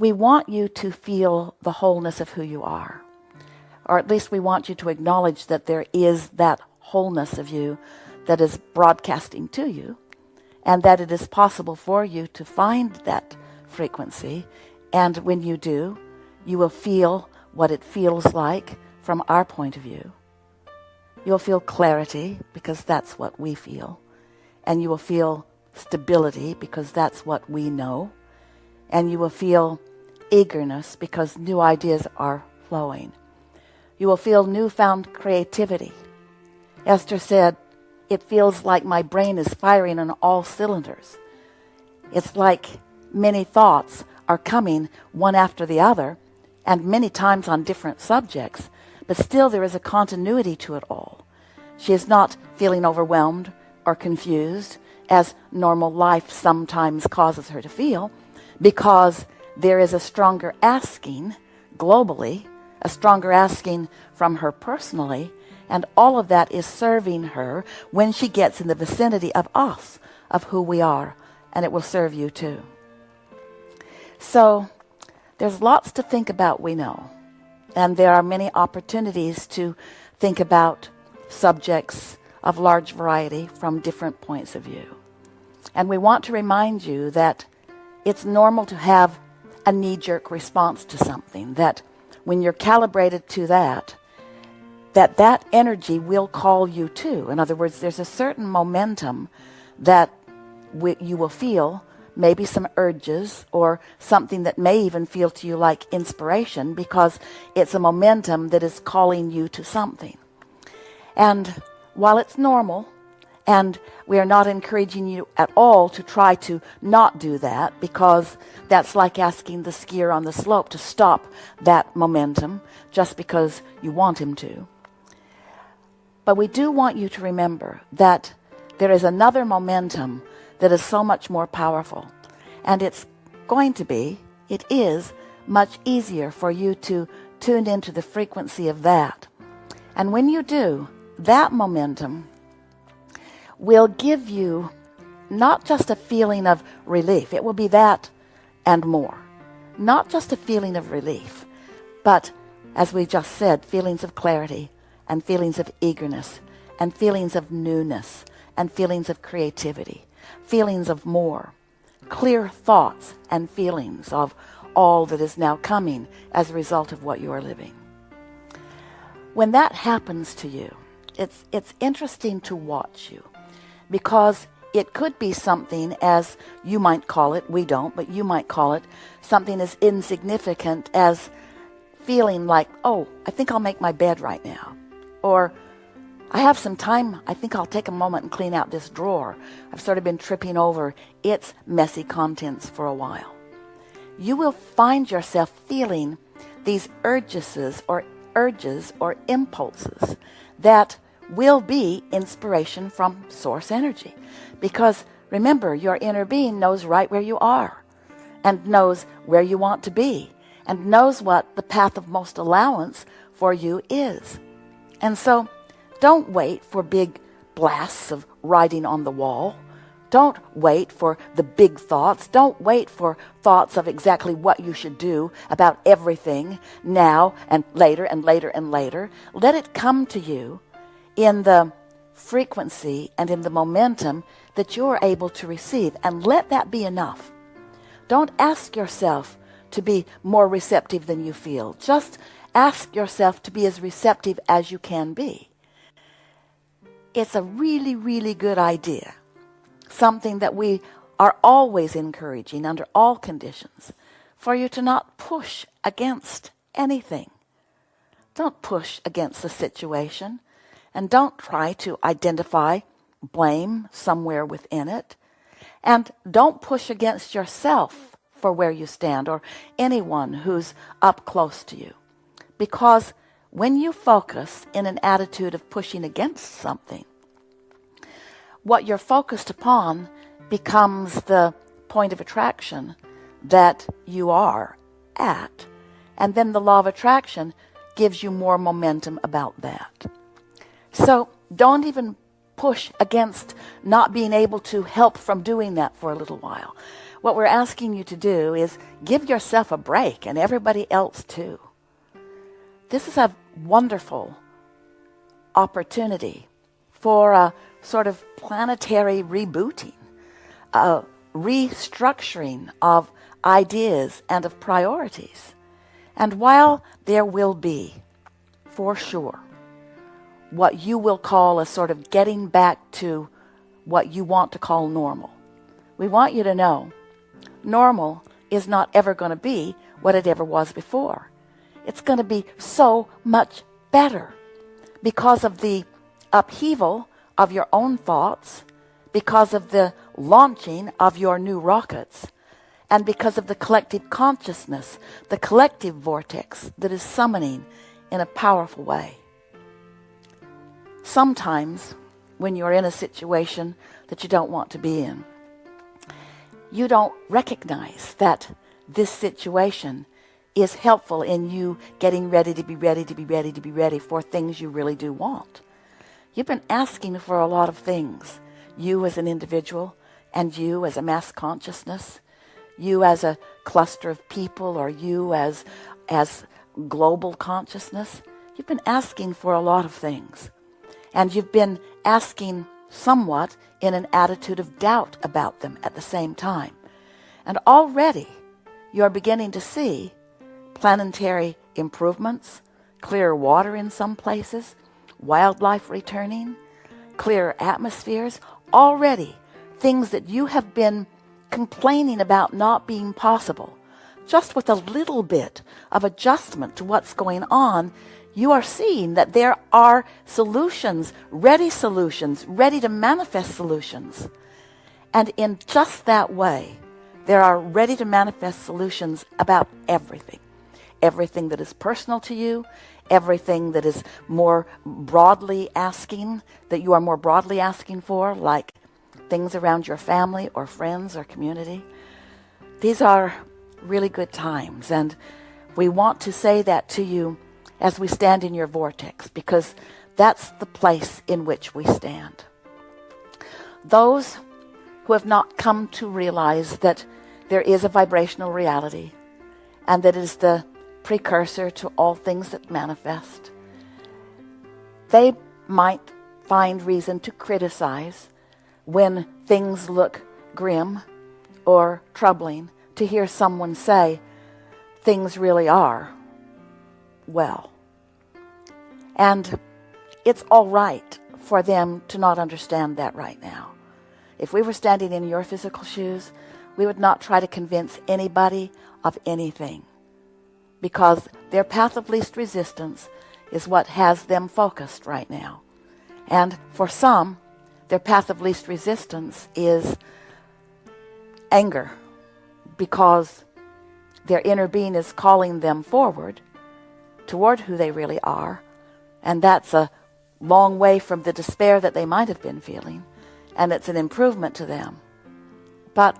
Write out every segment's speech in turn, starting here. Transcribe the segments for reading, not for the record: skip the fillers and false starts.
we want you to feel the wholeness of who you are. Or at least we want you to acknowledge that there is that wholeness of you that is broadcasting to you, and that it is possible for you to find that frequency. And when you do, you will feel what it feels like from our point of view. You'll feel clarity, because that's what we feel. And you will feel stability, because that's what we know. And you will feel eagerness, because new ideas are flowing. You will feel newfound creativity. Esther said, it feels like my brain is firing on all cylinders. It's like many thoughts are coming one after the other, and many times on different subjects, but still there is a continuity to it all. She is not feeling overwhelmed or confused, as normal life sometimes causes her to feel, because there is a stronger asking globally, a stronger asking from her personally, and all of that is serving her when she gets in the vicinity of us, of who we are, and it will serve you too. So there's lots to think about, we know, and there are many opportunities to think about subjects of large variety from different points of view. And we want to remind you that it's normal to have a knee-jerk response to something, that when you're calibrated to that energy will call you to. In other words, there's a certain momentum that you will feel, maybe some urges or something that may even feel to you like inspiration, because it's a momentum that is calling you to something. And while it's normal, and we are not encouraging you at all to try to not do that, because that's like asking the skier on the slope to stop that momentum just because you want him to. But we do want you to remember that there is another momentum that is so much more powerful. And it is much easier for you to tune into the frequency of that. And when you do, that momentum will give you not just a feeling of relief. It will be that and more. Not just a feeling of relief, but, as we just said, feelings of clarity, and feelings of eagerness, and feelings of newness, and feelings of creativity, feelings of more, clear thoughts and feelings of all that is now coming as a result of what you are living. When that happens to you, it's interesting to watch you, because it could be something, as you might call it, we don't, but you might call it something as insignificant as feeling like, oh, I think I'll make my bed right now. Or, I have some time, I think I'll take a moment and clean out this drawer. I've sort of been tripping over its messy contents for a while. You will find yourself feeling these urges or impulses that will be inspiration from source energy. Because remember, your inner being knows right where you are, and knows where you want to be, and knows what the path of most allowance for you is. And so, don't wait for big blasts of writing on the wall. Don't wait for the big thoughts. Don't wait for thoughts of exactly what you should do about everything now and later and later and later. Let it come to you in the frequency and in the momentum that you're able to receive, and let that be enough. Don't ask yourself to be more receptive than you feel. Just ask yourself to be as receptive as you can be. It's a really, really good idea. Something that we are always encouraging under all conditions, for you to not push against anything. Don't push against the situation, and don't try to identify blame somewhere within it. And don't push against yourself for where you stand, or anyone who's up close to you. Because when you focus in an attitude of pushing against something, what you're focused upon becomes the point of attraction that you are at. And then the law of attraction gives you more momentum about that. So don't even push against not being able to help from doing that for a little while. What we're asking you to do is give yourself a break, and everybody else too. This is a wonderful opportunity for a sort of planetary rebooting, a restructuring of ideas and of priorities. And while there will be, for sure, what you will call a sort of getting back to what you want to call normal, we want you to know normal is not ever going to be what it ever was before. It's going to be so much better because of the upheaval of your own thoughts, because of the launching of your new rockets, and because of the collective consciousness, the collective vortex that is summoning in a powerful way. Sometimes, when you're in a situation that you don't want to be in, you don't recognize that this situation is helpful in you getting ready to be ready to be ready to be ready for things you really do want. You've been asking for a lot of things, you as an individual, and you as a mass consciousness, you as a cluster of people, or you as global consciousness. You've been asking for a lot of things. And you've been asking somewhat in an attitude of doubt about them at the same time. And already you're beginning to see planetary improvements, clear water in some places, wildlife returning, clear atmospheres, already things that you have been complaining about not being possible. Just with a little bit of adjustment to what's going on, you are seeing that there are solutions, ready to manifest solutions. And in just that way, there are ready to manifest solutions about everything. Everything that is personal to you, everything that is more broadly asking, that you are more broadly asking for, like things around your family or friends or community. These are really good times, and we want to say that to you as we stand in your vortex, because that's the place in which we stand. Those who have not come to realize that there is a vibrational reality and that it is the precursor to all things that manifest, they might find reason to criticize when things look grim or troubling, to hear someone say things really are well. And it's all right for them to not understand that right now. If we were standing in your physical shoes, we would not try to convince anybody of anything, because their path of least resistance is what has them focused right now. And for some, their path of least resistance is anger, because their inner being is calling them forward toward who they really are, and that's a long way from the despair that they might have been feeling, and it's an improvement to them. But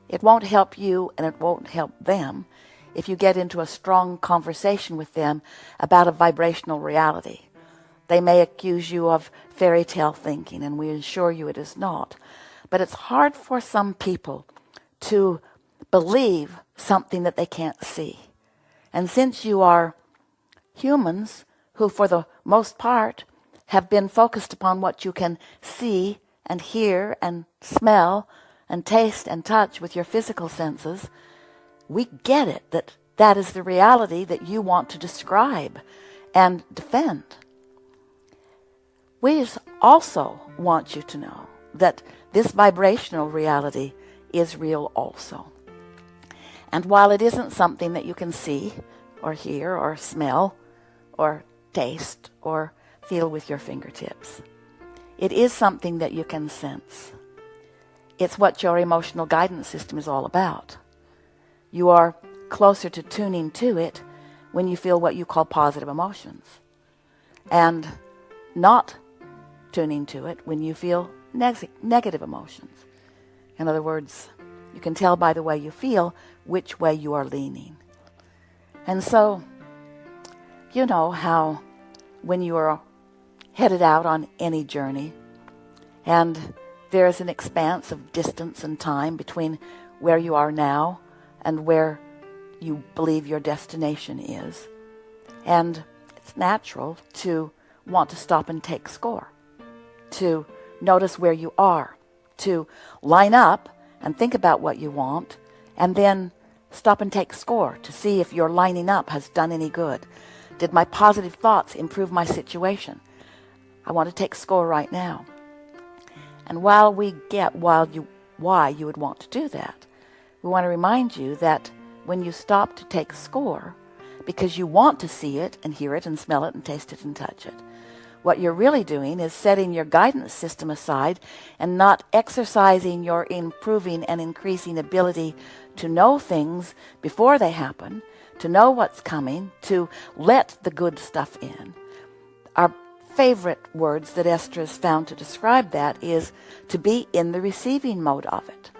it won't help you and it won't help them if you get into a strong conversation with them about a vibrational reality. They may accuse you of fairy tale thinking, and we assure you it is not. But it's hard for some people to believe something that they can't see. And since you are humans who, for the most part, have been focused upon what you can see and hear and smell and taste and touch with your physical senses, we get it that that is the reality that you want to describe and defend. We also want you to know that this vibrational reality is real also. And while it isn't something that you can see or hear or smell or taste or feel with your fingertips, it is something that you can sense. It's what your emotional guidance system is all about. You are closer to tuning to it when you feel what you call positive emotions, and not tuning to it when you feel negative emotions. In other words, you can tell by the way you feel which way you are leaning. And so, you know how when you are headed out on any journey, And there is an expanse of distance and time between where you are now and where you believe your destination is. And it's natural to want to stop and take score, to notice where you are, to line up and think about what you want, and then stop and take score to see if your lining up has done any good. Did my positive thoughts improve my situation? I want to take score right now. And while we get why you would want to do that, we want to remind you that when you stop to take score, because you want to see it and hear it and smell it and taste it and touch it, what you're really doing is setting your guidance system aside and not exercising your improving and increasing ability to know things before they happen, to know what's coming, to let the good stuff in. Our favorite words that Esther has found to describe that is to be in the receiving mode of it.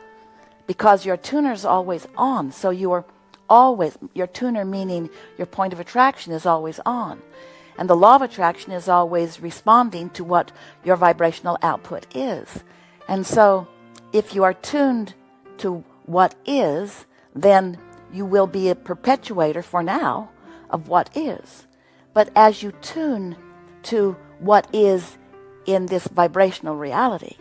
Because your tuner's always on, so you are always, your tuner meaning your point of attraction is always on. And the law of attraction is always responding to what your vibrational output is. And so if you are tuned to what is, then you will be a perpetuator for now of what is. But as you tune to what is in this vibrational reality,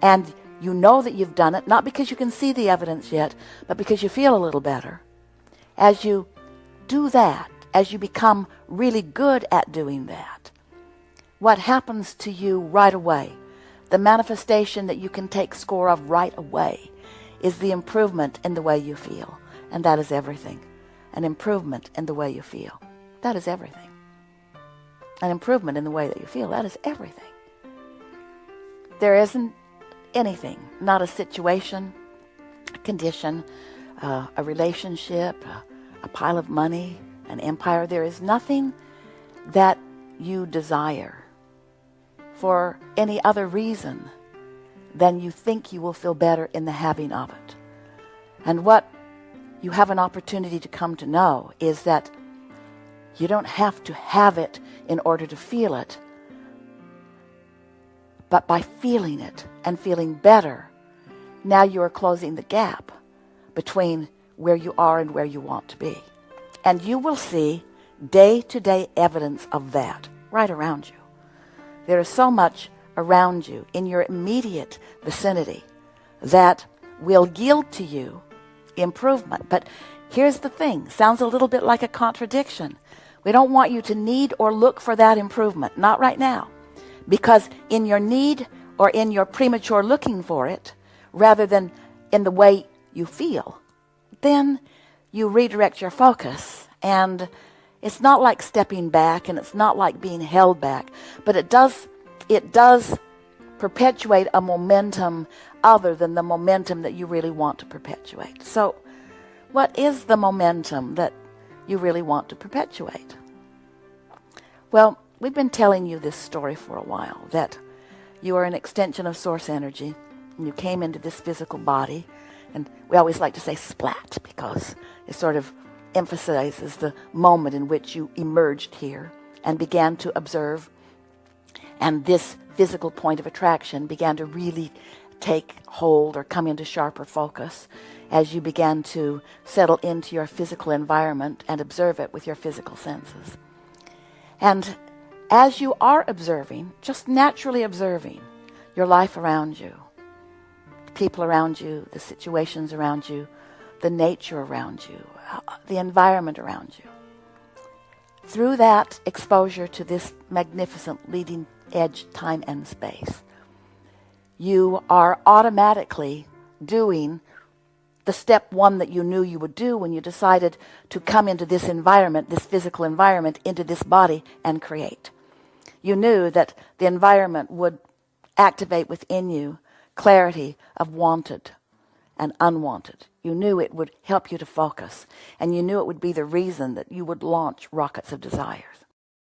and you know that you've done it, not because you can see the evidence yet, but because you feel a little better, as you do that, as you become really good at doing that, what happens to you right away, the manifestation that you can take score of right away, is the improvement in the way you feel. And that is everything. An improvement in the way you feel. That is everything. An improvement in the way that you feel. That is everything. There isn't anything, not a situation, a condition, a relationship, a pile of money, an empire. There is nothing that you desire for any other reason than you think you will feel better in the having of it. And what you have an opportunity to come to know is that you don't have to have it in order to feel it, but by feeling it and feeling better, now you are closing the gap between where you are and where you want to be. And you will see day-to-day evidence of that right around you. There is so much around you in your immediate vicinity that will yield to you improvement. But here's the thing, sounds a little bit like a contradiction. We don't want you to need or look for that improvement, not right now. Because in your need or in your premature looking for it, rather than in the way you feel, then you redirect your focus. And it's not like stepping back, and it's not like being held back, but it does perpetuate a momentum other than the momentum that you really want to perpetuate. So what is the momentum that you really want to perpetuate? Well, we've been telling you this story for a while, that you are an extension of source energy, and you came into this physical body, and we always like to say splat because it sort of emphasizes the moment in which you emerged here and began to observe, and this physical point of attraction began to really take hold or come into sharper focus as you began to settle into your physical environment and observe it with your physical senses. And as you are observing, just naturally observing your life around you, the people around you, the situations around you, the nature around you, the environment around you, through that exposure to this magnificent leading edge time and space, you are automatically doing the step one that you knew you would do when you decided to come into this environment, this physical environment, into this body and create. You knew that the environment would activate within you clarity of wanted and unwanted. You knew it would help you to focus, and you knew it would be the reason that you would launch rockets of desires.